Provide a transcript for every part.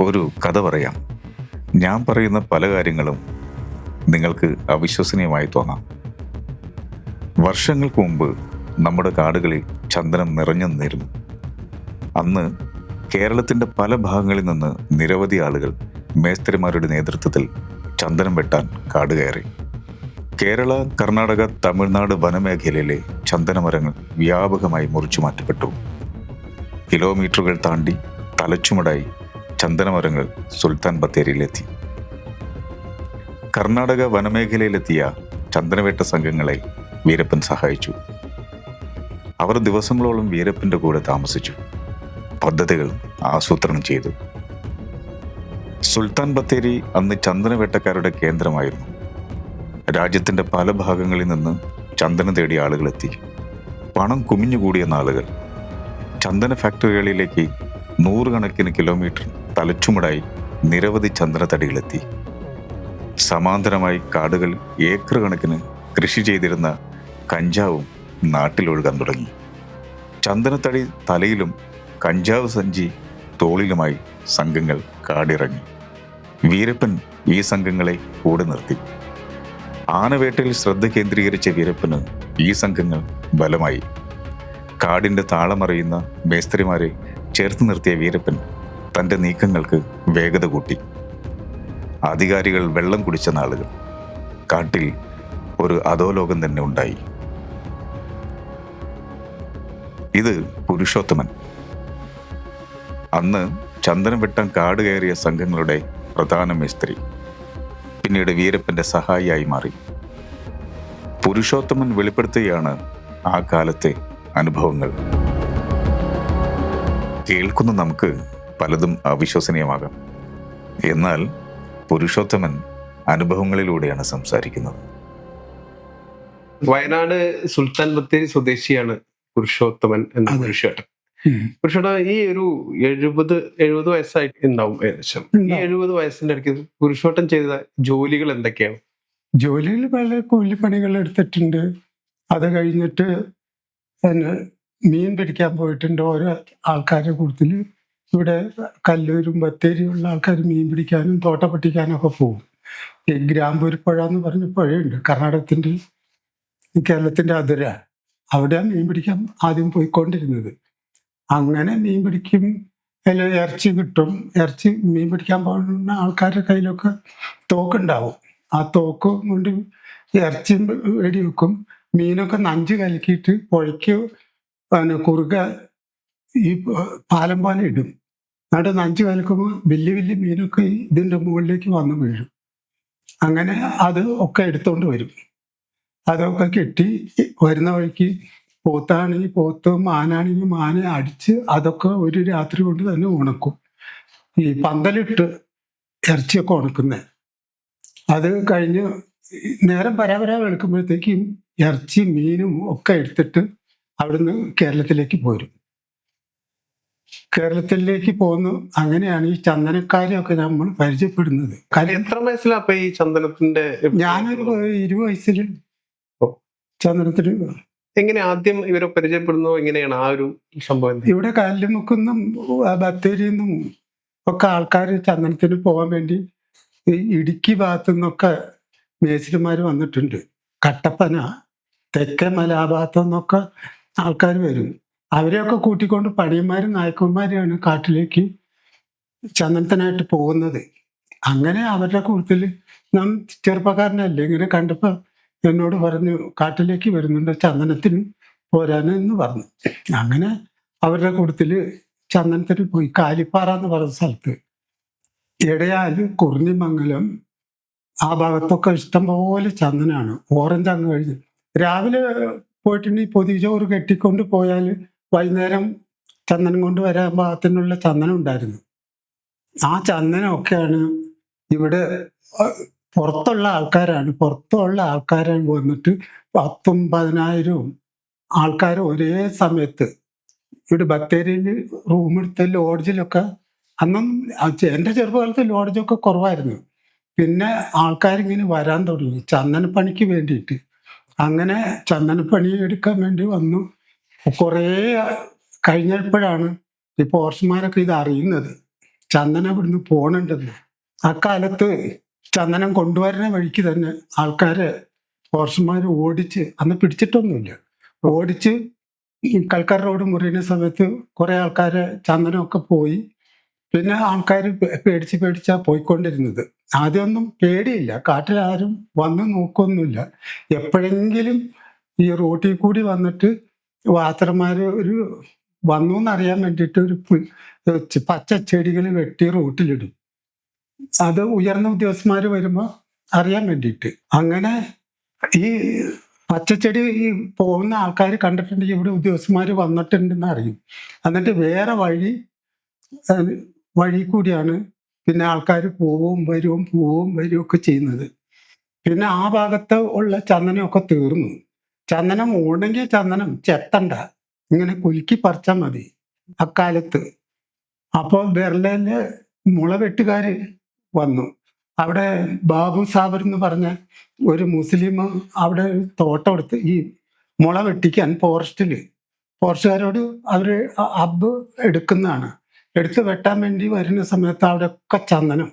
ഒരു കഥ പറയാം. ഞാൻ പറയുന്ന പല കാര്യങ്ങളും നിങ്ങൾക്ക് അവിശ്വസനീയമായി തോന്നാം. വർഷങ്ങൾക്ക് മുമ്പ് നമ്മുടെ കാടുകളിൽ ചന്ദനം നിറഞ്ഞു നിന്നിരുന്നു. അന്ന് കേരളത്തിൻ്റെ പല ഭാഗങ്ങളിൽ നിന്ന് നിരവധി ആളുകൾ മേസ്ത്രിമാരുടെ നേതൃത്വത്തിൽ ചന്ദനം വെട്ടാൻ കാട് കയറി. കേരള, കർണാടക, തമിഴ്നാട് വനമേഖലയിലെ ചന്ദനമരങ്ങൾ വ്യാപകമായി മുറിച്ചു മാറ്റപ്പെട്ടു. കിലോമീറ്ററുകൾ താണ്ടി തലച്ചുമടായി ചന്ദനമരങ്ങൾ സുൽത്താൻ ബത്തേരിയിലെത്തി. കർണാടക വനമേഖലയിലെത്തിയ ചന്ദനവേട്ട സംഘങ്ങളെ വീരപ്പൻ സഹായിച്ചു. അവർ ദിവസങ്ങളോളം വീരപ്പൻ്റെ കൂടെ താമസിച്ചു, പദ്ധതികൾ ആസൂത്രണം ചെയ്തു. സുൽത്താൻ ബത്തേരി അന്ന് ചന്ദനവേട്ടക്കാരുടെ കേന്ദ്രമായിരുന്നു. രാജ്യത്തിൻ്റെ പല ഭാഗങ്ങളിൽ നിന്ന് ചന്ദനം തേടിയ ആളുകളെത്തി. പണം കുമിഞ്ഞുകൂടിയ നാളുകൾ. ചന്ദന ഫാക്ടറികളിലേക്ക് നൂറുകണക്കിന് കിലോമീറ്റർ തലച്ചുമടായി നിരവധി ചന്ദനത്തടികളെത്തി. സമാന്തരമായി കാടുകൾ ഏക്കർ കണക്കിന് കൃഷി ചെയ്തിരുന്ന കഞ്ചാവും നാട്ടിലൊഴുകാൻ തുടങ്ങി. ചന്ദനത്തടി തലയിലും കഞ്ചാവ് സഞ്ചി തോളിലുമായി സംഘങ്ങൾ കാടിറങ്ങി. വീരപ്പൻ ഈ സംഘങ്ങളെ കൂടെ നിർത്തി. ആനവേട്ടയിൽ ശ്രദ്ധ കേന്ദ്രീകരിച്ച വീരപ്പന് ഈ സംഘങ്ങൾ ബലമായി. കാടിൻ്റെ താളമറിയുന്ന മേസ്ത്രിമാരെ ചേർത്ത് നിർത്തിയ വീരപ്പൻ തൻ്റെ നീക്കങ്ങൾക്ക് വേഗത കൂട്ടി. അധികാരികൾ വെള്ളം കുടിച്ച നാളുകൾ. കാട്ടിൽ ഒരു അധോലോകം തന്നെ ഉണ്ടായി. ഇത് പുരുഷോത്തമൻ. അന്ന് ചന്ദനം വെട്ടാൻ കാട് കയറിയ സംഘങ്ങളുടെ പ്രധാന മേസ്ത്രി. പിന്നീട് വീരപ്പൻ്റെ സഹായിയായി മാറി. പുരുഷോത്തമൻ വെളിപ്പെടുത്തുകയാണ് ആ കാലത്തെ അനുഭവങ്ങൾ. കേൾക്കുന്ന നമുക്ക് പലതും അവിശ്വസനീയമാകാം. എന്നാൽ പുരുഷോത്തമൻ അനുഭവങ്ങളിലൂടെയാണ് സംസാരിക്കുന്നത്. വയനാട് സുൽത്താൻ ബത്തേരി സ്വദേശിയാണ് പുരുഷോത്തമൻ എന്ന പുരുഷേട്ടൻ. പുരുഷേട്ടൻ ഈ ഒരു 70 വയസ്സായിട്ട് ഉണ്ടാവും ഏകദേശം. ഈ 70 വയസ്സിന്റെ ഇടയ്ക്ക് പുരുഷോട്ടൻ ചെയ്ത ജോലികൾ എന്തൊക്കെയാണ്? ജോലിയിൽ പല കൂലിപ്പണികൾ എടുത്തിട്ടുണ്ട്. അത് കഴിഞ്ഞിട്ട് പിന്നെ മീൻ പിടിക്കാൻ പോയിട്ടുണ്ട്. ഓരോ ആൾക്കാരുടെ കൂട്ടത്തിൽ ഇവിടെ കല്ലൂരും ബത്തേരിയുള്ള ആൾക്കാർ മീൻ പിടിക്കാനും തോട്ട പട്ടിക്കാനും ഒക്കെ പോകും. ഈ ഗ്രാമ്പൂർ പുഴ എന്ന് പറഞ്ഞ പുഴയുണ്ട്, കർണാടകത്തിൻ്റെ കേരളത്തിൻ്റെ അതിര. അവിടെയാണ് മീൻ പിടിക്കാൻ ആദ്യം പോയിക്കൊണ്ടിരുന്നത്. അങ്ങനെ മീൻ പിടിക്കും, അതിൽ ഇറച്ചി കിട്ടും. മീൻ പിടിക്കാൻ പോകുന്ന ആൾക്കാരുടെ കയ്യിലൊക്കെ തോക്കുണ്ടാവും. ആ തോക്ക് കൊണ്ട് ഇറച്ചി വെടി വെക്കും. മീനൊക്കെ നഞ്ച് കലക്കിയിട്ട് പുഴയ്ക്ക് കുറുക ഈ പാലം പോലെ ഇടും. എന്നിട്ട് നഞ്ച് കലക്കുമ്പോൾ വലിയ വലിയ മീനൊക്കെ ഇതിൻ്റെ മുകളിലേക്ക് വന്ന് വീഴും. അങ്ങനെ അത് ഒക്കെ എടുത്തുകൊണ്ട് വരും. അതൊക്കെ കെട്ടി വരുന്ന വഴിക്ക് പോത്താണെങ്കിൽ പോത്ത്, മാനാണെങ്കിൽ മാനെ അടിച്ച് അതൊക്കെ ഒരു രാത്രി കൊണ്ട് തന്നെ ഉണക്കും. ഈ പന്തലിട്ട് ഇറച്ചിയൊക്കെ ഉണക്കുന്നത്. അത് കഴിഞ്ഞ് നേരം പരാപരാ വെളുക്കുമ്പോഴത്തേക്കും ഇറച്ചി മീനും ഒക്കെ എടുത്തിട്ട് അവിടുന്ന് കേരളത്തിലേക്ക് പോരും. കേരളത്തിലേക്ക് പോന്നു. അങ്ങനെയാണ് ഈ ചന്ദനക്കാരെയൊക്കെ നമ്മൾ പരിചയപ്പെടുന്നത്. എത്ര വയസ്സിലാ അപ്പൊ ഈ ചന്ദനത്തിന്റെ? ഞാനൊരു 20 വയസ്സിൽ ചന്ദനത്തിന്. എങ്ങനെ ആദ്യം ഇവരെ പരിചയപ്പെടുന്നു? എങ്ങനെയാണ് ആ ഒരു സംഭവം? ഇവിടെ കല്ലുമുക്കുന്നും ബത്തേരിയിൽ നിന്നും ഒക്കെ ആൾക്കാർ ചന്ദനത്തിന് പോകാൻ വേണ്ടി ഈ ഇടുക്കി ഭാഗത്തു നിന്നൊക്കെ മേസ്ത്രിമാർ വന്നിട്ടുണ്ട്. കട്ടപ്പന, തെക്കേമല ആ ഭാഗത്തു നിന്നൊക്കെ ആൾക്കാർ വരും. അവരെയൊക്കെ കൂട്ടിക്കൊണ്ട് പണിയന്മാരും നായക്കന്മാരെയാണ് കാട്ടിലേക്ക് ചന്ദനത്തിനായിട്ട് പോകുന്നത്. അങ്ങനെ അവരുടെ കൂട്ടത്തിൽ നാം ചെറുപ്പക്കാരനല്ലേ, ഇങ്ങനെ കണ്ടപ്പോൾ എന്നോട് പറഞ്ഞു കാട്ടിലേക്ക് വരുന്നുണ്ട്, ചന്ദനത്തിന് പോരാനെന്ന് പറഞ്ഞു. അങ്ങനെ അവരുടെ കൂട്ടത്തിൽ ചന്ദനത്തിന് പോയി. കാലിപ്പാറ എന്ന് പറയുന്ന സ്ഥലത്ത്, ഇടയാല്, കുറിഞ്ഞിമംഗലം ആ ഭാഗത്തൊക്കെ ഇഷ്ടംപോലെ ചന്ദനാണ്. ഓറഞ്ച് അങ്ങ് കഴിഞ്ഞ് രാവിലെ പോയിട്ടുണ്ടെങ്കിൽ പൊതിച്ചോറ് കെട്ടിക്കൊണ്ട് പോയാൽ വൈകുന്നേരം ചന്ദനം കൊണ്ട് വരാൻ പാകത്തിനുള്ള ചന്ദനം ഉണ്ടായിരുന്നു. ആ ചന്ദനമൊക്കെയാണ് ഇവിടെ പുറത്തുള്ള ആൾക്കാരാണ് വന്നിട്ട് 10,000 10,000 ആൾക്കാർ ഒരേ സമയത്ത് ഇവിടെ ബത്തേരിയിൽ റൂമെടുത്ത ലോഡ്ജിലൊക്കെ. അന്നും എൻ്റെ ചെറുപ്പകാലത്ത് ലോഡ്ജൊക്കെ കുറവായിരുന്നു. പിന്നെ ആൾക്കാരിങ്ങനെ വരാൻ തുടങ്ങി ചന്ദനപ്പണിക്ക് വേണ്ടിയിട്ട്. അങ്ങനെ ചന്ദനപ്പണി എടുക്കാൻ വേണ്ടി വന്നു. കുറേ കഴിഞ്ഞപ്പോഴാണ് ഈ പോർച്ചുമാരൊക്കെ ഇത് അറിയുന്നത്. ചന്ദനം ഇവിടുന്ന് പോണുണ്ടെന്ന്. അക്കാലത്ത് ചന്ദനം കൊണ്ടുവരുന്ന വഴിക്ക് തന്നെ ആൾക്കാരെ ഫോറസ്റ്റുമാർ ഓടിച്ച്, അന്ന് പിടിച്ചിട്ടൊന്നുമില്ല, ഓടിച്ച് ഈ കൽക്കർ റോഡ് മുറിയുന്ന സമയത്ത് കുറെ ആൾക്കാരെ ചന്ദനമൊക്കെ പോയി. പിന്നെ ആൾക്കാർ പേടിച്ചാ പോയിക്കൊണ്ടിരുന്നത്. ആദ്യമൊന്നും പേടിയില്ല, കാട്ടിൽ ആരും വന്ന് നോക്കൊന്നുമില്ല. എപ്പോഴെങ്കിലും ഈ റോട്ടിൽ കൂടി വന്നിട്ട് വാച്ചർമാര് ഒരു വന്നു എന്നറിയാൻ വേണ്ടിയിട്ട് ഒരു പച്ച ചെടികൾ വെട്ടി റോട്ടിലിടും. അത് ഉയർന്ന ഉദ്യോഗസ്ഥന്മാർ വരുമ്പോൾ അറിയാൻ വേണ്ടിയിട്ട്. അങ്ങനെ ഈ പച്ചച്ചെടി ഈ പോകുന്ന ആൾക്കാർ കണ്ടിട്ടുണ്ടെങ്കിൽ ഇവിടെ ഉദ്യോഗസ്ഥന്മാർ വന്നിട്ടുണ്ടെന്ന് അറിയും. എന്നിട്ട് വേറെ വഴി കൂടിയാണ് പിന്നെ ആൾക്കാർ പോവും വരും ഒക്കെ ചെയ്യുന്നത്. പിന്നെ ആ ഭാഗത്ത് ഉള്ള ചന്ദനമൊക്കെ തീർന്നു. ചന്ദനം ഉണ്ടെങ്കിൽ ചന്ദനം ചെത്തണ്ട, ഇങ്ങനെ കുലുക്കി പറിച്ചാൽ മതി അക്കാലത്ത്. അപ്പോൾ ബെർലയില് മുളവെട്ടുകാര് വന്നു. അവിടെ ബാബു സാബർ എന്ന് പറഞ്ഞ ഒരു മുസ്ലിം അവിടെ തോട്ടം എടുത്ത് ഈ മുള വെട്ടിക്കാൻ ഫോറസ്റ്റുകാരോട് അവർ അബ്ബ് എടുക്കുന്നതാണ്. എടുത്ത് വെട്ടാൻ വേണ്ടി വരുന്ന സമയത്ത് അവിടെയൊക്കെ ചന്ദനം.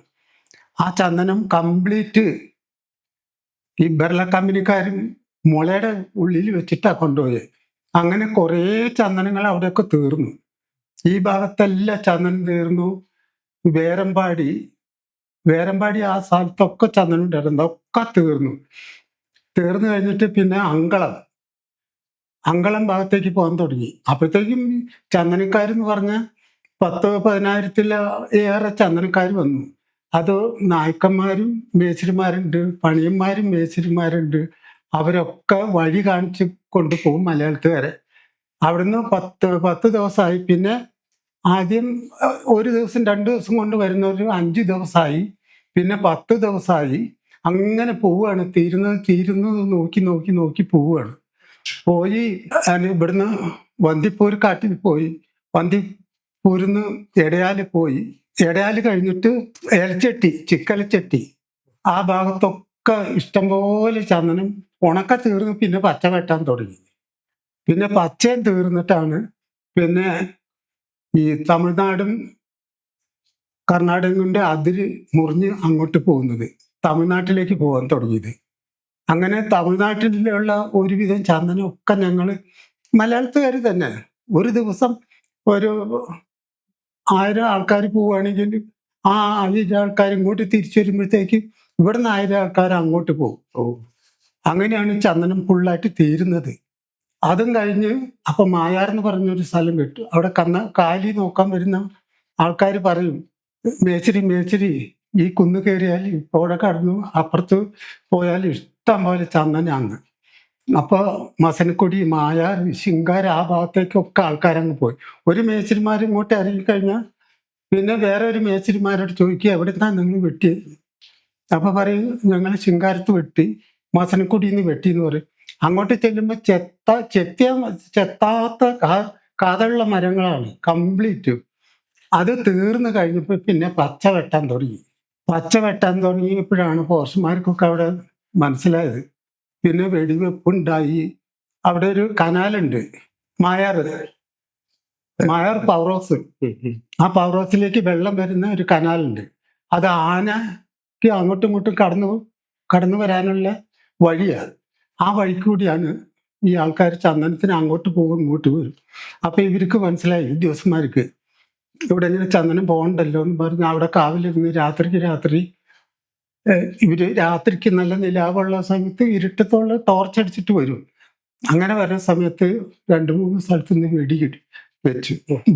ആ ചന്ദനം കംപ്ലീറ്റ് ഈ ബെർല കമ്പനിക്കാരും മുളയുടെ ഉള്ളിൽ വെച്ചിട്ടാണ് കൊണ്ടുപോയത്. അങ്ങനെ കുറേ ചന്ദനങ്ങൾ അവിടെയൊക്കെ തീർന്നു. ഈ ഭാഗത്തെല്ലാം ചന്ദനം തീർന്നു. വേരമ്പാടി ആ സ്ഥലത്തൊക്കെ ചന്ദനം ഉണ്ടായിരുന്നു, ഒക്കെ തീർന്നു കഴിഞ്ഞിട്ട് പിന്നെ അങ്കളം ഭാഗത്തേക്ക് പോകാൻ തുടങ്ങി. അപ്പോഴത്തേക്കും ചന്ദനക്കാരെന്ന് പറഞ്ഞാൽ 10,000-15,000 ചന്ദനക്കാർ വന്നു. അത് നായ്ക്കന്മാരും മേച്ചിരിമാരുണ്ട്, പണിയന്മാരും മേച്ചിരിമാരുണ്ട്. അവരൊക്കെ വഴി കാണിച്ച് കൊണ്ടുപോകും മലയാളത്തുകാരെ. അവിടുന്ന് 10 ദിവസമായി. പിന്നെ ആദ്യം 1 ദിവസം 2 ദിവസം കൊണ്ട് വരുന്നവർ 5 ദിവസമായി, പിന്നെ 10 ദിവസമായി. അങ്ങനെ പോവുകയാണ്. തീരുന്നത് നോക്കി പോവുകയാണ്. ഇവിടുന്ന് വന്ദിപ്പൂർ കാട്ടിൽ പോയി, വന്ദിപ്പൂരിന്ന് എടയാല് പോയി. എടയാല് കഴിഞ്ഞിട്ട് ചിക്കലച്ചെട്ടി ആ ഭാഗത്തൊക്കെ ഇഷ്ടംപോലെ ചന്ദനം ഉണക്ക തീർന്ന് പിന്നെ പച്ച വെട്ടാൻ തുടങ്ങി. പിന്നെ പച്ചയും തീർന്നിട്ടാണ് പിന്നെ ഈ തമിഴ്നാടും കർണാടകയും കൊണ്ട് അതിര് മുറിഞ്ഞ് അങ്ങോട്ട് പോകുന്നത്, തമിഴ്നാട്ടിലേക്ക് പോകാൻ തുടങ്ങിയത്. അങ്ങനെ തമിഴ്നാട്ടിലുള്ള ഒരുവിധം ചന്ദനമൊക്കെ ഞങ്ങൾ മലയാളത്തുകാർ തന്നെ ഒരു ദിവസം ഒരു 1000 ആൾക്കാർ പോവുകയാണെങ്കിൽ ആ 1000 ആൾക്കാർ ഇങ്ങോട്ട് തിരിച്ചു വരുമ്പോഴത്തേക്ക് ഇവിടുന്ന് 1000 ആൾക്കാർ അങ്ങോട്ട് പോകും. അങ്ങനെയാണ് ചന്ദനം ഫുള്ളായിട്ട് തീരുന്നത്. അതും കഴിഞ്ഞ് അപ്പൊ മായാർ എന്ന് പറഞ്ഞൊരു സ്ഥലം കിട്ടും. അവിടെ കാലി നോക്കാൻ വരുന്ന ആൾക്കാർ പറയും, മേച്ചിരി ഈ കുന്ന് കയറിയാൽ ഇവിടെ കടന്നു അപ്പുറത്ത് പോയാൽ ഇഷ്ടം പോലെ ചന്ദനാണ്. അപ്പോൾ മസനക്കുടി, മായാർ, ശിങ്കാർ ആ ഭാഗത്തേക്കൊക്കെ ആൾക്കാരങ്ങ് പോയി. ഒരു മേച്ചിരിമാർ ഇങ്ങോട്ട് ഇറങ്ങിക്കഴിഞ്ഞാൽ പിന്നെ വേറെ ഒരു മേച്ചിരിമാരോട് ചോദിക്കുക എവിടുന്നാണ് നിങ്ങൾ വെട്ടിയത്. അപ്പൊ പറയും ഞങ്ങൾ ശിങ്കാരത്ത് വെട്ടി, മസനക്കുടിയിൽ നിന്ന് വെട്ടി എന്ന് പറയും. അങ്ങോട്ട് ചെല്ലുമ്പോൾ ചെത്താത്ത കാതുള്ള മരങ്ങളാണ് കംപ്ലീറ്റ്. അത് തീർന്നു കഴിഞ്ഞപ്പോൾ പിന്നെ പച്ച വെട്ടാൻ തുടങ്ങിയപ്പോഴാണ് ഫോറസ്റ്റുമാർക്കൊക്കെ അവിടെ മനസ്സിലായത്. പിന്നെ വെടിവെപ്പുണ്ടായി. അവിടെ ഒരു കനാലുണ്ട്, മായാർ പവർ ഹൗസ്. ആ പവർ ഹൗസിലേക്ക് വെള്ളം വരുന്ന ഒരു കനാലുണ്ട്. അത് ആനയ്ക്ക് അങ്ങോട്ടും ഇങ്ങോട്ടും കടന്നു വരാനുള്ള വഴിയാണ്. ആ വഴി കൂടിയാണ് ഈ ആൾക്കാർ ചന്ദനത്തിന് അങ്ങോട്ട് പോകും ഇങ്ങോട്ട് വരും. അപ്പൊ ഇവർക്ക് മനസ്സിലായി, ഉദ്യോഗസ്ഥന്മാർക്ക് ഇവിടെ ഇങ്ങനെ ചന്ദനം പോകണ്ടല്ലോ എന്ന് പറഞ്ഞ് അവിടെ കാവിലിരുന്ന് രാത്രി രാത്രിക്ക് നല്ല നിലാവുള്ള സമയത്ത് ഇരുട്ടത്തോളം ടോർച്ച് അടിച്ചിട്ട് വരും. അങ്ങനെ വരുന്ന സമയത്ത് 2-3 സ്ഥലത്ത് നിന്ന്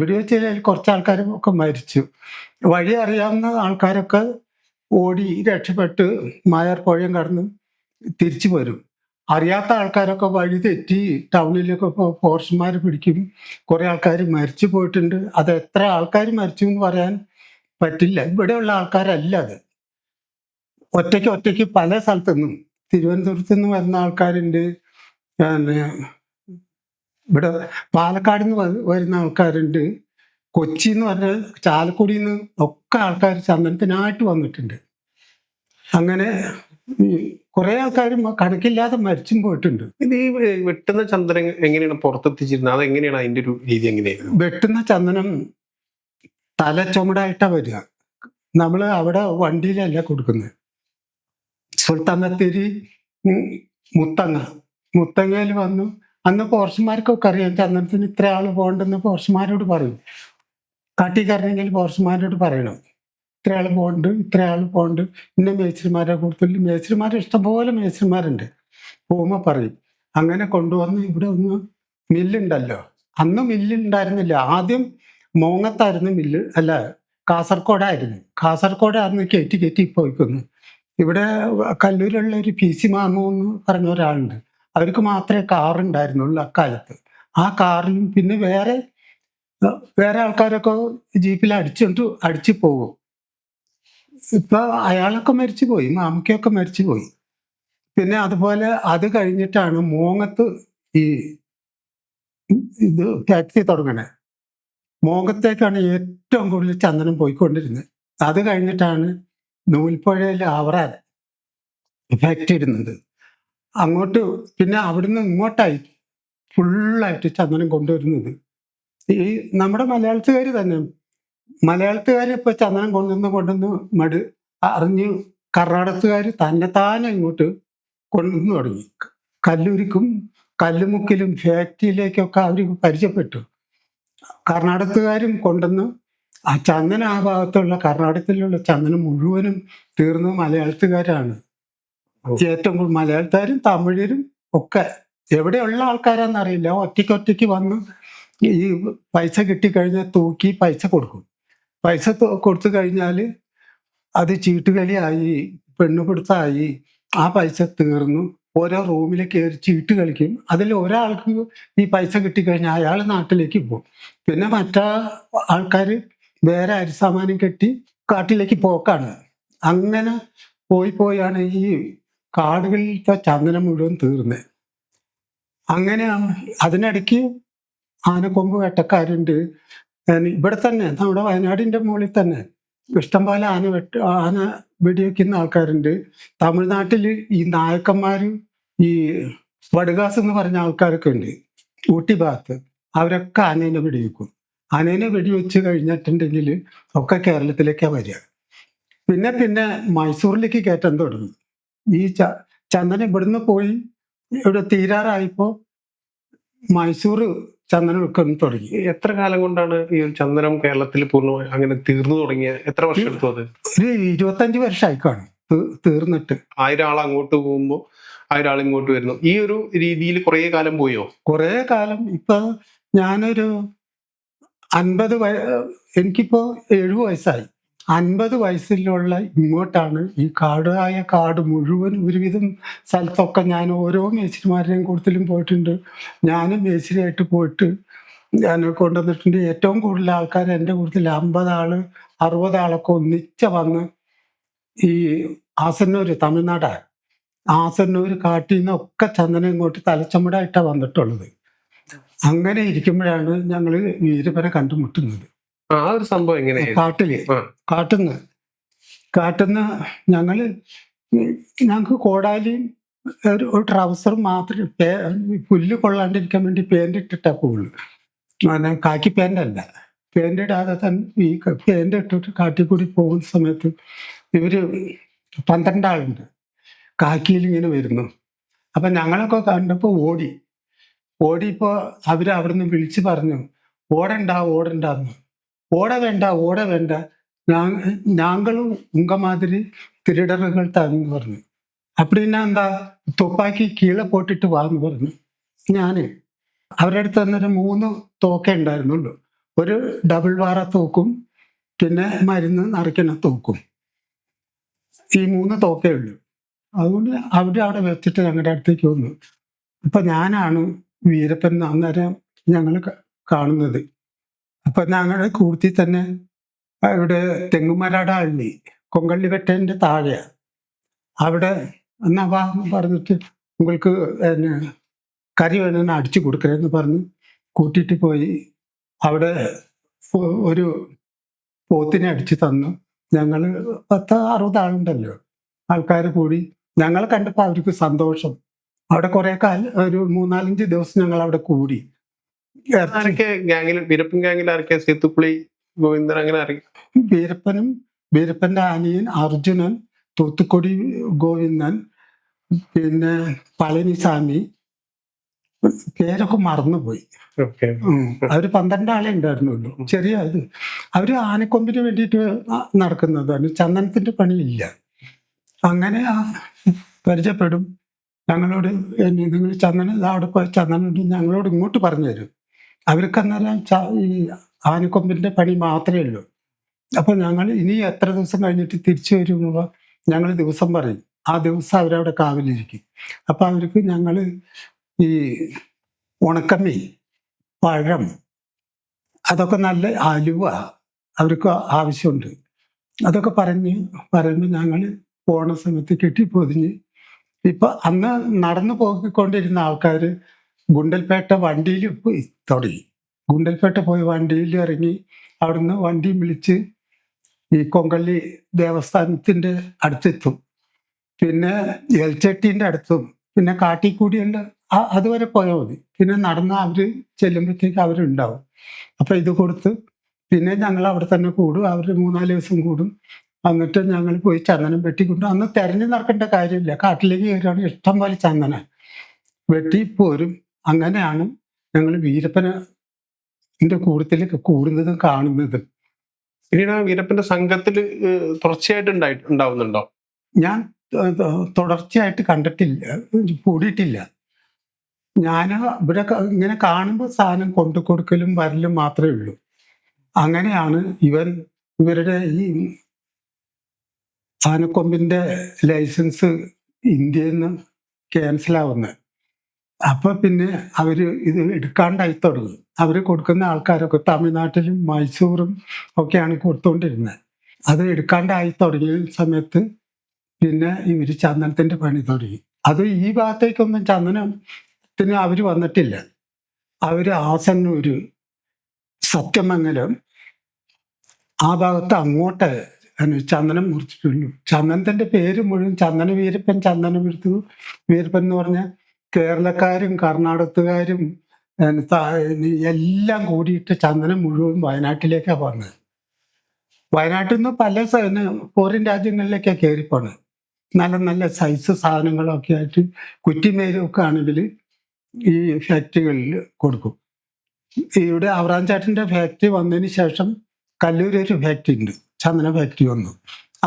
വെടിവെച്ചതിൽ കുറച്ച് ആൾക്കാരൊക്കെ മരിച്ചു. വഴി അറിയാവുന്ന ആൾക്കാരൊക്കെ ഓടി രക്ഷപ്പെട്ട് മായാർ പുഴയും കടന്ന് തിരിച്ചു വരും. അറിയാത്ത ആൾക്കാരൊക്കെ വഴി തെറ്റി ടൗണിലൊക്കെ ഫോറസ്റ്റുമാർ പിടിക്കും. കുറെ ആൾക്കാർ മരിച്ചു പോയിട്ടുണ്ട്. അത് എത്ര ആൾക്കാർ മരിച്ചു എന്ന് പറയാൻ പറ്റില്ല. ഇവിടെയുള്ള ആൾക്കാരല്ല അത്. ഒറ്റയ്ക്ക് പല സ്ഥലത്തുനിന്നും, തിരുവനന്തപുരത്ത് നിന്ന് വരുന്ന ആൾക്കാരുണ്ട്, പിന്നെ ഇവിടെ പാലക്കാട് നിന്ന് വരുന്ന ആൾക്കാരുണ്ട്, കൊച്ചി എന്ന് പറഞ്ഞാൽ ചാലക്കുടിയിൽ നിന്ന് ഒക്കെ ആൾക്കാർ ചന്ദനത്തിനായിട്ട് വന്നിട്ടുണ്ട്. അങ്ങനെ കുറെ ആൾക്കാർ കണക്കില്ലാതെ മരിച്ചും പോയിട്ടുണ്ട്. ഇത് ഈ വെട്ടുന്ന ചന്ദനം എങ്ങനെയാണ് പുറത്തെത്തിച്ചിരുന്നത്? അതെങ്ങനെയാണ് അതിന്റെ ഒരു രീതി? എങ്ങനെയായിരുന്നു വെട്ടുന്ന ചന്ദനം? തല ചുമടായിട്ടാ വരിക. നമ്മൾ അവിടെ വണ്ടിയിലല്ല കൊടുക്കുന്നത്. സുൽത്താൻ ബത്തേരി മുത്തങ്ങയിൽ വന്നു. അന്ന് പോർച്ചുമാർക്കൊക്കെ അറിയാം ചന്ദനത്തിന് ഇത്ര ആൾ പോകണ്ടെന്ന് പോർച്ചുമാരോട് പറയും. കാട്ടിക്കരണെങ്കിൽ പോർച്ചുമാരോട് പറയണം ഇത്ര ആൾ പോകണ്ട്, ഇത്ര ആൾ പോകണ്ട്. പിന്നെ മേച്ചിരിമാരെ കൂടുതൽ മേച്ചിരിമാർ ഇഷ്ടംപോലെ മേച്ചിരിമാരുണ്ട്. പോകുമ്പോൾ പറയും. അങ്ങനെ കൊണ്ടുവന്ന് ഇവിടെ ഒന്ന് മില്ലുണ്ടല്ലോ, അന്ന് മില്ലുണ്ടായിരുന്നില്ല. ആദ്യം മോങ്ങത്തായിരുന്നു മില്ല്, അല്ല കാസർഗോഡായിരുന്നു. കാസർഗോഡായിരുന്നു കയറ്റി പോയിക്കുന്നു. ഇവിടെ കല്ലൂരുള്ള ഒരു PC മാമു എന്ന് പറഞ്ഞ ഒരാളുണ്ട്. അവർക്ക് മാത്രമേ കാറുണ്ടായിരുന്നുള്ളൂ അക്കാലത്ത്. ആ കാറിലും പിന്നെ വേറെ ആൾക്കാരൊക്കെ ജീപ്പിൽ അടിച്ചു പോകും. ഇപ്പൊ അയാളൊക്കെ മരിച്ചു പോയി, മാമയ്ക്കൊക്കെ മരിച്ചു പോയി. പിന്നെ അതുപോലെ അത് കഴിഞ്ഞിട്ടാണ് മോങ്ങത്ത് ഇത് ഫാക്ടറി തുടങ്ങണേ. മോങ്ങത്തേക്കാണ് ഏറ്റവും കൂടുതൽ ചന്ദനം പോയിക്കൊണ്ടിരുന്നത്. അത് കഴിഞ്ഞിട്ടാണ് നൂൽപ്പുഴയിൽ ആവറാൻ ഫാക്ടറി ഇടുന്നത്. അങ്ങോട്ട് പിന്നെ അവിടുന്ന് ഇങ്ങോട്ടായി ഫുള്ളായിട്ട് ചന്ദനം കൊണ്ടുവരുന്നത് ഈ നമ്മുടെ മലയാളത്തുകാർ ഇപ്പൊ ചന്ദനം കൊണ്ടുവന്ന് അറിഞ്ഞ് കർണാടകത്തുകാർ തന്നെത്താനെ ഇങ്ങോട്ട് കൊണ്ടുവന്ന് തുടങ്ങി. കല്ലൂരിക്കും കല്ലുമുക്കിലും ഫാക്ടറിയിലേക്കൊക്കെ അവർ പരിചയപ്പെട്ടു. കർണാടകത്തുകാരും കൊണ്ടുവന്ന് ആ ചന്ദനം, ആ ഭാഗത്തുള്ള കർണാടകത്തിലുള്ള ചന്ദനം മുഴുവനും തീർന്ന് മലയാളത്തുകാരാണ് ഏറ്റവും കൂടുതൽ. മലയാളത്തുകാരും തമിഴരും ഒക്കെ എവിടെയുള്ള ആൾക്കാരാണെന്നറിയില്ല. ഒറ്റയ്ക്ക് വന്ന് ഈ പൈസ കിട്ടിക്കഴിഞ്ഞാൽ തൂക്കി പൈസ കൊടുക്കും. പൈസ കൊടുത്തു കഴിഞ്ഞാൽ അത് ചീട്ടുകളിയായി, പെണ്ണുപിടുത്തമായി. ആ പൈസ തീർന്നു ഓരോ റൂമിൽ കയറി ചീട്ട് കളിക്കും. അതിൽ ഒരാൾക്ക് ഈ പൈസ കിട്ടിക്കഴിഞ്ഞാൽ അയാൾ നാട്ടിലേക്ക് പോകും. പിന്നെ മറ്റാ ആൾക്കാർ വേറെ അരിസാമാനം കെട്ടി കാട്ടിലേക്ക് പോക്കാണ്. അങ്ങനെ പോയാണ് ഈ കാടുകളിലത്തെ ചന്ദനം മുഴുവൻ തീർന്നത്. അങ്ങനെ അതിനിടയ്ക്ക് ആനക്കൊമ്പ് വേട്ടക്കാരുണ്ട്. ഇവിടെ തന്നെ നമ്മുടെ വയനാടിൻ്റെ മുകളിൽ തന്നെ ഇഷ്ടംപോലെ ആന വെടിവെക്കുന്ന ആൾക്കാരുണ്ട്. തമിഴ്നാട്ടിൽ ഈ നായക്കന്മാർ, ഈ വടുകാസ് എന്ന് പറഞ്ഞ ആൾക്കാരൊക്കെ ഉണ്ട് ഊട്ടി ഭാഗത്ത്. അവരൊക്കെ ആനേനെ വെടിവെക്കും. ആനേനെ വെടിവെച്ച് കഴിഞ്ഞിട്ടുണ്ടെങ്കിൽ ഒക്കെ കേരളത്തിലേക്കാണ് വരിക. പിന്നെ മൈസൂരിലേക്ക് കയറ്റാൻ തുടങ്ങി. ഈ ചന്ദനം ഇവിടുന്ന് പോയി ഇവിടെ തീരാറായപ്പോൾ മൈസൂർ ചന്ദനം എടുക്കാൻ തുടങ്ങി. എത്ര കാലം കൊണ്ടാണ് ഈ ഒരു ചന്ദനം കേരളത്തിൽ പൂർണ്ണമായി അങ്ങനെ തീർന്നു തുടങ്ങിയത്? എത്ര വർഷം എടുത്തു അത്? ഒരു 25 വർഷമായി കാണും തീർന്നിട്ട്. 1000 ആൾ അങ്ങോട്ട് പോകുമ്പോൾ 1000 ആൾ ഇങ്ങോട്ട് വരുന്നു. ഈ ഒരു രീതിയിൽ കുറേ കാലം പോയോ? കുറേ കാലം. ഇപ്പൊ ഞാനൊരു 50 എനിക്കിപ്പോ 70 വയസ്സായി. 50 വയസ്സിലുള്ള ഇങ്ങോട്ടാണ് ഈ കാട് മുഴുവൻ ഒരുവിധം സ്ഥലത്തൊക്കെ ഞാൻ ഓരോ മേച്ചിരിമാരുടെയും കൂടുതലും പോയിട്ടുണ്ട്. ഞാനും മേച്ചിരിയായിട്ട് പോയിട്ട് ഞാൻ കൊണ്ടുവന്നിട്ടുണ്ട്. ഏറ്റവും കൂടുതൽ ആൾക്കാർ എൻ്റെ കൂടുതൽ 50 ആള് 60 ആളൊക്കെ ഒന്നിച്ച വന്ന് ഈ ആസന്നൂർ, തമിഴ്നാടാണ്. ആസന്നൂർ കാട്ടിൽ നിന്നൊക്കെ ചന്ദനം ഇങ്ങോട്ട് തലച്ചമ്മടായിട്ടാണ് വന്നിട്ടുള്ളത്. അങ്ങനെ ഇരിക്കുമ്പോഴാണ് ഞങ്ങൾ വീരപ്പനെ കണ്ടുമുട്ടുന്നത്. ആ ഒരു സംഭവം എങ്ങനെയാണ്? കാട്ടുന്ന് ഞങ്ങൾക്ക് കോടാലിയും ഒരു ട്രൗസറും മാത്രമേ പുല്ല് കൊള്ളാണ്ടിരിക്കാൻ വേണ്ടി പാൻ്റ് ഇട്ടിട്ടാ പോകുള്ളൂ. കാക്കി പാൻ്റല്ല, പാൻ്റ് ഇടാതെ തന്നെ ഈ പാൻ്റ് ഇട്ടിട്ട് കാട്ടിൽ കൂടി പോകുന്ന സമയത്ത് ഇവർ 12 ആളുണ്ട് കാക്കിയിൽ ഇങ്ങനെ വരുന്നു. അപ്പം ഞങ്ങളൊക്കെ കണ്ടപ്പോൾ ഓടിയപ്പോൾ അവിടുന്ന് വിളിച്ച് പറഞ്ഞു, ഓടണ്ടെന്ന്. ഓട വേണ്ട ഞങ്ങളും ഉങ്ക മാതിരി തിരുടറുകൾ താന്ന് പറഞ്ഞു. അപ്പടിന്നാ എന്താ തുപ്പാക്കി കീഴെ പോട്ടിട്ട് വാന്ന് പറഞ്ഞു. ഞാൻ അവരുടെ അടുത്ത് തന്നൊരു 3 തോക്കേ ഉണ്ടായിരുന്നുള്ളൂ. ഒരു ഡബിൾ വാറ തോക്കും, പിന്നെ മരുന്ന് നിറയ്ക്കുന്ന തോക്കും. ഈ 3 തോക്കേ ഉള്ളൂ. അതുകൊണ്ട് അവിടെ വെച്ചിട്ട് ഞങ്ങളുടെ അടുത്തേക്ക് വന്നു. ഇപ്പൊ ഞാനാണ് വീരപ്പൻ അന്നേരം ഞങ്ങൾ കാണുന്നത്. അപ്പൊ ഞങ്ങളുടെ കൂട്ടത്തിൽ തന്നെ ഇവിടെ തെങ്ങുമരാട അള്ളി കൊങ്കള്ളി വെട്ടേൻ്റെ താഴെ അവിടെ എന്നാ വാ പറഞ്ഞിട്ട് നിങ്ങൾക്ക് കറി വേണമെന്ന് അടിച്ചു കൊടുക്കണമെന്ന് പറഞ്ഞ് കൂട്ടിയിട്ട് പോയി. അവിടെ ഒരു പോത്തിനെ അടിച്ചു തന്നു. ഞങ്ങൾ 10-60 ആളുണ്ടല്ലോ ആൾക്കാർ കൂടി. ഞങ്ങളെ കണ്ടപ്പോൾ അവർക്ക് സന്തോഷം. അവിടെ കുറെ ഒരു 3-4-5 ദിവസം ഞങ്ങൾ അവിടെ കൂടി. വീരപ്പൻ ഗാംഗിൽ ആരൊക്കെ? സേത്തുക്കുളി, ഗോവിന്ദൻ, അങ്ങനെ അറിയാം? വീരപ്പനും വീരപ്പന്റെ അനിയൻ അർജുനൻ, തൂത്തുക്കുടി ഗോവിന്ദൻ, പിന്നെ പളനിസ്വാമി, പേരൊക്കെ മറന്നുപോയി. ഓക്കെ. അവര് 12 ആളെ ഉണ്ടായിരുന്നുള്ളൂ. ചെറിയ ഇത് അവര് ആനക്കൊമ്പിന് വേണ്ടിയിട്ട് നടക്കുന്നതാണ്. ചന്ദനത്തിന്റെ പണിയില്ല. അങ്ങനെ പരിചയപ്പെടും. ഞങ്ങളോട് നിങ്ങൾ ചന്ദനം അവിടെ പോയി ചന്ദനം ഞങ്ങളോട് ഇങ്ങോട്ട് പറഞ്ഞു തരും. അവർക്ക് അന്നേരം ഈ ആനക്കൊമ്പിന്റെ പണി മാത്രമേ ഉള്ളൂ. അപ്പൊ ഞങ്ങൾ ഇനി എത്ര ദിവസം കഴിഞ്ഞിട്ട് തിരിച്ചു വരുമ്പോൾ ഞങ്ങൾ ദിവസം പറയും. ആ ദിവസം അവരവിടെ കാവലിരിക്കും. അപ്പൊ അവർക്ക് ഞങ്ങൾ ഈ ഉണക്കമീൻ, പഴം, അതൊക്കെ നല്ല അലുവ അവർക്ക് ആവശ്യമുണ്ട്. അതൊക്കെ പറയുമ്പോൾ ഞങ്ങൾ പോണ സമയത്ത് കെട്ടിപ്പൊതിഞ്ഞ് ഇപ്പൊ അന്ന് നടന്നു പോയിക്കൊണ്ടിരുന്ന ആൾക്കാർ ഗുണ്ടൽപേട്ട വണ്ടിയിൽ തുടങ്ങി. ഗുണ്ടൽപേട്ട പോയി വണ്ടിയിൽ ഇറങ്ങി അവിടുന്ന് വണ്ടിയും വിളിച്ച് ഈ കൊങ്കള്ളി ദേവസ്ഥാനത്തിന്റെ അടുത്തെത്തും. പിന്നെ എൽച്ചട്ടീൻ്റെ അടുത്തും പിന്നെ കാട്ടിക്കൂടിയുള്ള അതുവരെ പോയാൽ മതി. പിന്നെ നടന്ന് അവര് ചെല്ലുമ്പോഴത്തേക്ക് അവരുണ്ടാവും. അപ്പൊ ഇത് കൊടുത്ത് പിന്നെ ഞങ്ങൾ അവിടെ തന്നെ കൂടും. അവർ 3-4 ദിവസം കൂടും. എന്നിട്ട് ഞങ്ങൾ പോയി ചന്ദനം വെട്ടിക്കൊണ്ട് അന്ന് തെരഞ്ഞു നടക്കേണ്ട കാര്യമില്ല. കാട്ടിലേക്ക് കയറുകയാണ് ഇഷ്ടം പോലെ ചന്ദനം വെട്ടി പോരും. അങ്ങനെയാണ് ഞങ്ങൾ വീരപ്പന്റെ കൂട്ടത്തിലേക്ക് കൂടുന്നതും കാണുന്നതും. പിന്നീട് ആ വീരപ്പന്റെ സംഘത്തിൽ തുടർച്ചയായിട്ട് ഉണ്ടാവുന്നുണ്ടോ? ഞാൻ തുടർച്ചയായിട്ട് കണ്ടിട്ടില്ല, കൂടിയിട്ടില്ല. ഞാൻ ഇവിടെ ഇങ്ങനെ കാണുമ്പോൾ സാധനം കൊണ്ടു കൊടുക്കലും വരലും മാത്രമേ ഉള്ളൂ. അങ്ങനെയാണ് ഇവരുടെ ഈ ആനക്കൊമ്പിന്റെ ലൈസൻസ് ഇന്ത്യയിൽ നിന്ന് ക്യാൻസലാവുന്നത്. അപ്പൊ പിന്നെ അവര് ഇത് എടുക്കാണ്ടായി തുടങ്ങി. അവര് കൊടുക്കുന്ന ആൾക്കാരൊക്കെ തമിഴ്നാട്ടിലും മൈസൂറും ഒക്കെയാണ് കൊടുത്തുകൊണ്ടിരുന്നത്. അത് എടുക്കാണ്ടായി തുടങ്ങിയ സമയത്ത് പിന്നെ ഇവര് ചന്ദനത്തിന്റെ പണി തുടങ്ങി. അത് ഈ ഭാഗത്തേക്കൊന്നും ചന്ദനത്തിന് അവര് വന്നിട്ടില്ല. അവര് ആസന്നൂര്, സത്യമംഗലം ആ ഭാഗത്ത് അങ്ങോട്ട് ചന്ദനം മുറിച്ചിട്ടുള്ളൂ. ചന്ദനത്തിന്റെ പേര് മുഴുവൻ ചന്ദന വീരപ്പൻ, വീരപ്പൻ എന്ന് പറഞ്ഞാൽ കേരളക്കാരും കർണാടകത്തുകാരും എല്ലാം കൂടിയിട്ട് ചന്ദനം മുഴുവൻ വയനാട്ടിലേക്കാണ് വന്നത്. വയനാട്ടിൽ നിന്ന് പല ഫോറിൻ രാജ്യങ്ങളിലേക്കാണ് കയറിപ്പോണത്. നല്ല നല്ല സൈസ് സാധനങ്ങളൊക്കെ ആയിട്ട് കുറ്റിമേരൊക്കെ ആണെങ്കിൽ ഈ ഫാക്ടറികളിൽ കൊടുക്കും. ഇവിടെ അവറാഞ്ചാട്ടിൻ്റെ ഫാക്ടറി വന്നതിന് ശേഷം കല്ലൂർ ഒരു ഫാക്ടറി ഉണ്ട്, ചന്ദന ഫാക്ടറി വന്നു.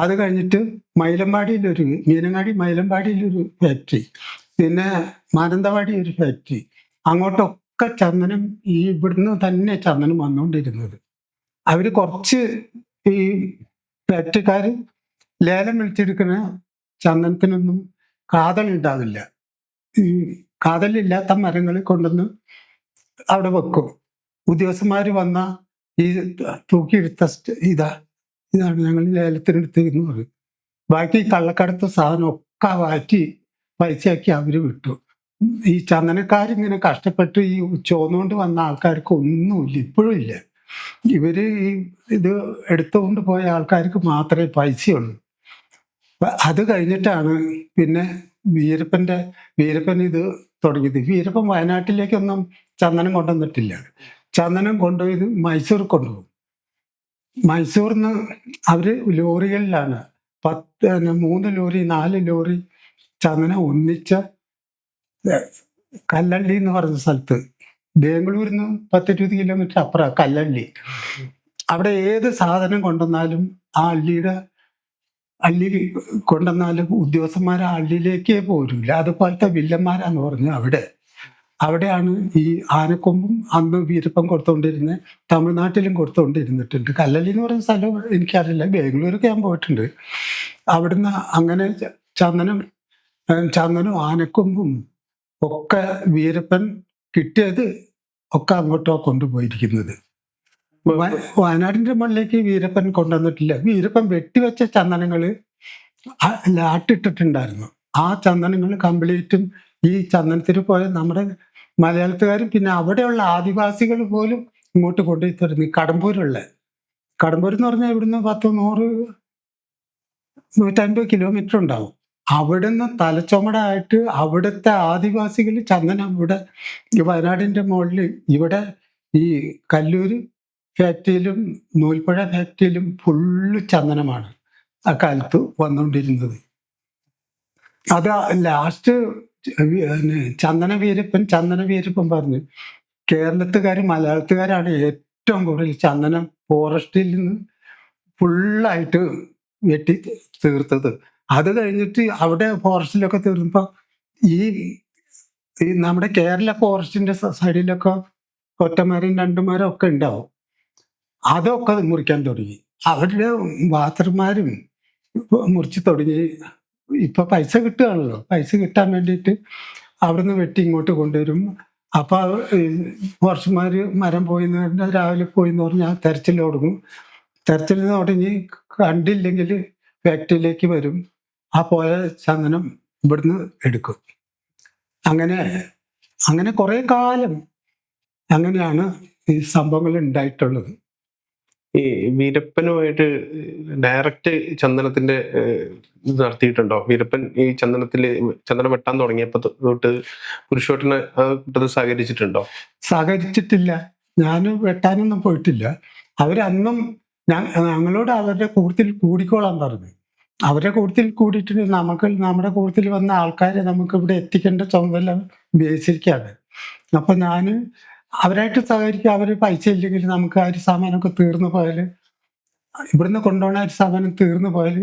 അത് കഴിഞ്ഞിട്ട് മീനങ്ങാടി മൈലമ്പാടിയിലൊരു ഫാക്ടറി, പിന്നെ മാനന്തവാടി ഒരു ഫാക്ടറി. അങ്ങോട്ടൊക്കെ ചന്ദനം ഇവിടുന്ന് തന്നെ ചന്ദനം വന്നുകൊണ്ടിരുന്നത്. അവർ കുറച്ച് ഈ ഫാക്ടറിക്കാർ ലേലം വിളിച്ചെടുക്കുന്ന ചന്ദനത്തിനൊന്നും കാതലുണ്ടാവില്ല. ഈ കാതലില്ലാത്ത മരങ്ങൾ കൊണ്ടുവന്ന് അവിടെ വെക്കും. ഉദ്യോഗസ്ഥന്മാർ വന്ന ഈ തൂക്കിയെടുത്ത ഇതാണ് ഞങ്ങൾ ലേലത്തിനെടുത്ത് എന്ന് പറയും. ബാക്കി കള്ളക്കടത്ത് സാധനം ഒക്കെ വാറ്റി പൈസയാക്കി അവർ വിട്ടു. ഈ ചന്ദനക്കാരിങ്ങനെ കഷ്ടപ്പെട്ട് ഈ ചോന്നുകൊണ്ട് വന്ന ആൾക്കാർക്ക് ഒന്നുമില്ല, ഇപ്പോഴും ഇല്ല. ഇവര് ഇത് എടുത്തുകൊണ്ട് പോയ ആൾക്കാർക്ക് മാത്രമേ പൈസയുള്ളൂ. അത് കഴിഞ്ഞിട്ടാണ് പിന്നെ വീരപ്പൻ ഇത് തുടങ്ങിയത്. വീരപ്പൻ വയനാട്ടിലേക്കൊന്നും ചന്ദനം കൊണ്ടുവന്നിട്ടില്ല. ചന്ദനം കൊണ്ടുപോയത് മൈസൂർ കൊണ്ടുപോകും. മൈസൂരിൽ നിന്ന് അവര് ലോറികളിലാണ് 3 ലോറി 4 ലോറി ചന്ദനം ഒന്നിച്ച കല്ലള്ളി എന്ന് പറഞ്ഞ സ്ഥലത്ത്, ബാംഗ്ലൂരിൽ നിന്ന് 10-20 കിലോമീറ്റർ അപ്പുറം കല്ലള്ളി. അവിടെ ഏത് സാധനം കൊണ്ടുവന്നാലും ആ അള്ളി കൊണ്ടുവന്നാലും ഉദ്യോഗസ്ഥന്മാർ ആ അള്ളിയിലേക്കേ പോരില്ല. അതുപോലത്തെ വില്ലന്മാരാന്ന് പറഞ്ഞു അവിടെയാണ് ഈ ആനക്കൊമ്പും അന്ന് വീരപ്പൻ കൊടുത്തുകൊണ്ടിരുന്നത്. തമിഴ്നാട്ടിലും കൊടുത്തുകൊണ്ടിരുന്നിട്ടുണ്ട്. കല്ലള്ളി എന്ന് പറയുന്ന സ്ഥലം എനിക്കറിയില്ല, ബാംഗ്ലൂരൊക്കെ ഞാൻ പോയിട്ടുണ്ട്. അവിടുന്ന് അങ്ങനെ ചന്ദനം ആനക്കൊമ്പും ഒക്കെ വീരപ്പൻ കിട്ടിയത് ഒക്കെ അങ്ങോട്ടോ കൊണ്ടുപോയിരിക്കുന്നത്. വയനാടിന്റെ മുകളിലേക്ക് വീരപ്പൻ കൊണ്ടുവന്നിട്ടില്ല. വീരപ്പൻ വെട്ടിവെച്ച ചന്ദനങ്ങൾ ലാട്ടിട്ടിട്ടുണ്ടായിരുന്നു. ആ ചന്ദനങ്ങൾ കംപ്ലീറ്റും ഈ ചന്ദനത്തിന് പോയ നമ്മുടെ മലയാളത്തുകാരും പിന്നെ അവിടെയുള്ള ആദിവാസികൾ പോലും ഇങ്ങോട്ട് കൊണ്ടുപോയി തരുന്നു. കടമ്പൂർ എന്ന് പറഞ്ഞാൽ ഇവിടുന്ന് 100-150 കിലോമീറ്റർ ഉണ്ടാവും. അവിടുന്ന് തലച്ചുമടായിട്ട് അവിടുത്തെ ആദിവാസികൾ ചന്ദനം ഇവിടെ ഈ വയനാടിന്റെ മുകളിൽ ഇവിടെ ഈ കല്ലൂര് ഫാക്ടറിയിലും നൂൽപ്പുഴ ഫാക്ടറിയിലും ഫുള്ള് ചന്ദനമാണ് ആ കാലത്ത് വന്നുകൊണ്ടിരുന്നത്. അത് ലാസ്റ്റ് ചന്ദന വീരപ്പൻ പറഞ്ഞു, കേരളത്തുകാർ മലയാളത്തുകാരാണ് ഏറ്റവും കൂടുതൽ ചന്ദനം ഫോറസ്റ്റിൽ നിന്ന് ഫുള്ളായിട്ട് വെട്ടി തീർത്തത്. അത് കഴിഞ്ഞിട്ട് അവിടെ ഫോറസ്റ്റിലൊക്കെ തീർന്നപ്പോൾ ഈ നമ്മുടെ കേരള ഫോറസ്റ്റിന്റെ സൈഡിലൊക്കെ ഒറ്റമരം 2 മരം ഒക്കെ ഉണ്ടാവും. അതൊക്കെ മുറിക്കാൻ തുടങ്ങി. അവരുടെ വാച്ചർമാരും മുറിച്ച് തുടങ്ങി. ഇപ്പൊ പൈസ കിട്ടുകയാണല്ലോ, പൈസ കിട്ടാൻ വേണ്ടിയിട്ട് അവിടുന്ന് വെട്ടി ഇങ്ങോട്ട് കൊണ്ടുവരും. അപ്പൊ ഫോറസ്റ്റുമാര് മരം പോയിന്ന് പറഞ്ഞാൽ രാവിലെ പോയിന്ന് പറഞ്ഞാൽ തെരച്ചിൽ തുടങ്ങും. തെരച്ചിൽ തുടങ്ങി കണ്ടില്ലെങ്കിൽ ഫാക്ടറിയിലേക്ക് വരും. ആ പോയ ചന്ദനം ഇവിടുന്ന് എടുക്കും. അങ്ങനെ കുറെ കാലം അങ്ങനെയാണ് ഈ സംഭവങ്ങൾ ഉണ്ടായിട്ടുള്ളത്. ഈ വീരപ്പനുമായിട്ട് ഡയറക്റ്റ് ചന്ദനത്തിന്റെ ഇത് നടത്തിയിട്ടുണ്ടോ? വീരപ്പൻ ഈ ചന്ദനം വെട്ടാൻ തുടങ്ങിയപ്പോ തൊട്ട് പുരുഷോട്ടന് കൂട്ടത്തിൽ സഹകരിച്ചിട്ടുണ്ടോ? സഹകരിച്ചിട്ടില്ല. ഞാൻ വെട്ടാനൊന്നും പോയിട്ടില്ല. അവരന്നും ഞങ്ങളോട് അവരുടെ കൂട്ടത്തിൽ കൂടിക്കോളാൻ പറഞ്ഞു. അവരുടെ കൂട്ടത്തിൽ കൂടിയിട്ട് നമ്മുടെ കൂട്ടത്തിൽ വന്ന ആൾക്കാരെ നമുക്ക് ഇവിടെ എത്തിക്കേണ്ട ചുമതല ബേസിക്കാണ്. അപ്പൊ ഞാൻ അവരായിട്ട് സഹകരിക്കുക. അവർ പൈസ ഇല്ലെങ്കിൽ നമുക്ക് ആ ഒരു സാമാനമൊക്കെ തീർന്നു പോയാൽ, ഇവിടുന്ന് കൊണ്ടുപോകുന്ന ഒരു സാമാനം തീർന്നു പോയാൽ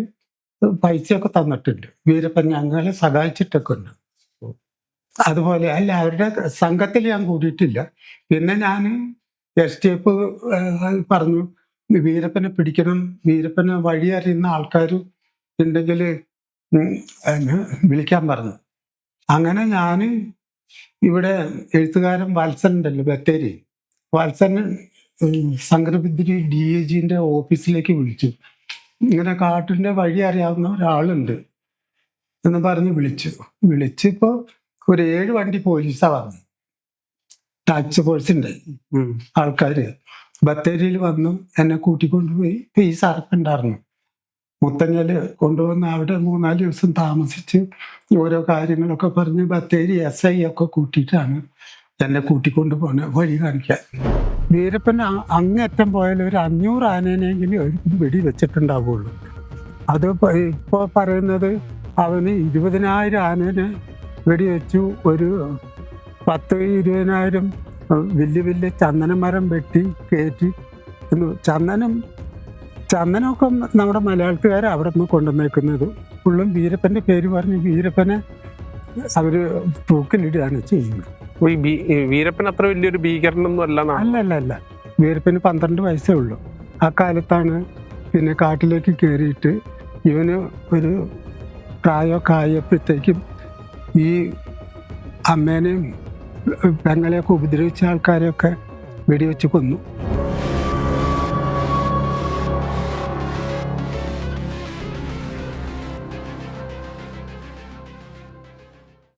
പൈസയൊക്കെ തന്നിട്ടുണ്ട്. വീരപ്പൻ ഞങ്ങളെ സഹായിച്ചിട്ടൊക്കെ ഉണ്ട്. അതുപോലെ അല്ല, അവരുടെ സംഘത്തിൽ ഞാൻ കൂടിയിട്ടില്ല. പിന്നെ ഞാൻ STF പറഞ്ഞു, വീരപ്പനെ പിടിക്കണം, വീരപ്പനെ വഴി അറിയുന്ന ആൾക്കാർ ഉണ്ടെങ്കിൽ വിളിക്കാൻ പറഞ്ഞു. അങ്ങനെ ഞാൻ ഇവിടെ എഴുത്തുകാരൻ വാത്സൻ ഉണ്ടല്ലോ, ബത്തേരി വാത്സന് സംഘടനത്തിരി DAGന്റെ ഓഫീസിലേക്ക് വിളിച്ചു. ഇങ്ങനെ കാട്ടിൻ്റെ വഴി അറിയാവുന്ന ഒരാളുണ്ട് എന്ന് പറഞ്ഞ് വിളിച്ചിപ്പോൾ ഒരു 7 വണ്ടി പോലീസാണ് വന്നു. ടാക്സ് ഫോഴ്സിൻ്റെ ആൾക്കാർ ബത്തേരിയിൽ വന്നു എന്നെ കൂട്ടിക്കൊണ്ടുപോയി. ഈ സാറൊക്കെ മുത്തങ്ങല് കൊണ്ടുവന്ന് അവിടെ 3-4 ദിവസം താമസിച്ച് ഓരോ കാര്യങ്ങളൊക്കെ പറഞ്ഞ് ബത്തേരി SI ഒക്കെ കൂട്ടിയിട്ടാണ് എന്നെ കൂട്ടിക്കൊണ്ട് പോകുന്നത് വഴി കാണിക്കാൻ. വീരപ്പൻ അങ്ങേറ്റം പോയാൽ ഒരു 500 ആനേനെങ്കിലും ഒരു വെടി വെച്ചിട്ടുണ്ടാവുള്ളൂ. അത് ഇപ്പോൾ പറയുന്നത് അവന് 20,000 ആനേനെ വെടിവെച്ചു. ഒരു 10-20,000 വലിയ ചന്ദനമരം വെട്ടി കയറ്റി. ചന്ദനമൊക്കെ നമ്മുടെ മലയാളത്തുകാർ അവിടെ നിന്ന് കൊണ്ടുവന്നേക്കുന്നത് ഫുള്ളും വീരപ്പൻ്റെ പേര് പറഞ്ഞ് വീരപ്പനെ അവർ തൂക്കിലിടുകയാണ് ചെയ്യുന്നത്. വീരപ്പൻ അത്ര വലിയൊരു ഭീകരനൊന്നും അല്ല. വീരപ്പന് 12 വയസ്സേ ഉള്ളൂ. ആ കാലത്താണ് പിന്നെ കാട്ടിലേക്ക് കയറിയിട്ട് ഇവന് ഒരു പ്രായമൊക്കെ ആയപ്പോഴത്തേക്കും ഈ അമ്മേനെയും പെങ്ങളെയൊക്കെ ഉപദ്രവിച്ച ആൾക്കാരെയൊക്കെ വെടിവെച്ച് കൊന്നു.